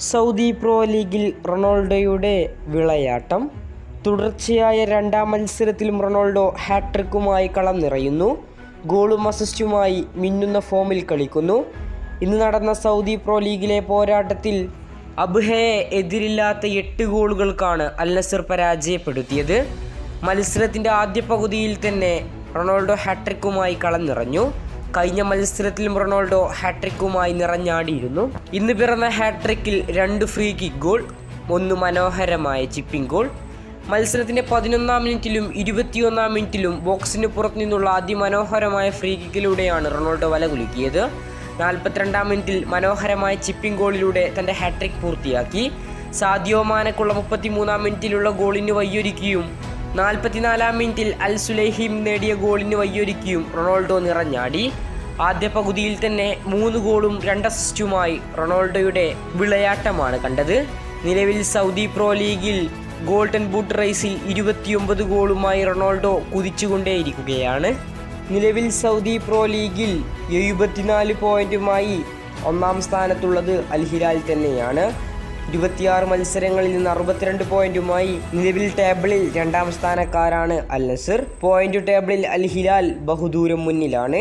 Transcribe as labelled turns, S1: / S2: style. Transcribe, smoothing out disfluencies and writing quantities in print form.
S1: Saudi pro ലീഗിൽ റൊണാൾഡോയുടെ വിളയാട്ടം. തുടർച്ചയായ രണ്ടാം മത്സരത്തിലും റൊണാൾഡോ ഹാട്രിക്കുമായി കളം നിറയുന്നു. ഗോളും അസിസ്റ്റുമായി മിന്നുന്ന ഫോമിൽ കളിക്കുന്നു. ഇന്ന് നടന്ന സൗദി പ്രോ ലീഗിലെ പോരാട്ടത്തിൽ അബ്ഹയെ എതിരില്ലാത്ത 8 ഗോളുകൾക്കാണ് അൽ നസർ പരാജയപ്പെടുത്തിയത്. മത്സരത്തിൻ്റെ ആദ്യ പകുതിയിൽ തന്നെ റൊണാൾഡോ ഹാട്രിക്കുമായി കളം നിറഞ്ഞു. കഴിഞ്ഞ മത്സരത്തിലും റൊണാൾഡോ ഹാട്രിക്കുമായി നിറഞ്ഞാടിയിരുന്നു. ഇന്ന് പിറന്ന ഹാട്രിക്കിൽ 2 ഫ്രീ കിക്ക് ഗോൾ, 1 മനോഹരമായ ചിപ്പിംഗ് ഗോൾ. മത്സരത്തിൻ്റെ 11-ാം മിനിറ്റിലും 21-ാം മിനിറ്റിലും ബോക്സിന് പുറത്തു നിന്നുള്ള അതിമനോഹരമായ ഫ്രീ കിക്കിലൂടെയാണ് റൊണാൾഡോ വലകുലുക്കിയത്. 42-ാം മിനിറ്റിൽ മനോഹരമായ ചിപ്പിംഗ് ഗോളിലൂടെ തൻ്റെ ഹാട്രിക് പൂർത്തിയാക്കി. സാദിയോ മാനക്കുള്ള 33-ാം മിനിറ്റിലുള്ള ഗോളിന് വയ്യൊരുക്കിയും 44-ാം മിനിറ്റിൽ അൽ സുലൈഹിം നേടിയ ഗോളിന് വയ്യൊരുക്കിയും റൊണാൾഡോ നിറഞ്ഞാടി. ആദ്യ പകുതിയിൽ തന്നെ 3 ഗോളും 2 അസിസ്റ്റുമായി റൊണാൾഡോയുടെ വിളയാട്ടമാണ് കണ്ടത്. നിലവിൽ സൗദി പ്രോ ലീഗിൽ ഗോൾഡൻ ബൂട്ട് റേസിൽ 29 ഗോളുമായി റൊണാൾഡോ കുതിച്ചുകൊണ്ടേയിരിക്കുകയാണ്. നിലവിൽ സൗദി പ്രോ ലീഗിൽ 74 പോയിന്റുമായി 1-ാം സ്ഥാനത്തുള്ളത് അൽ ഹിലാൽ തന്നെയാണ്. 26 മത്സരങ്ങളിൽ നിന്ന് 62 പോയിന്റുമായി നിലവിൽ ടേബിളിൽ 2-ാം സ്ഥാനക്കാരാണ് അൽ നസർ. പോയിന്റ് ടേബിളിൽ അൽ ഹിലാൽ ബഹുദൂരം മുന്നിലാണ്.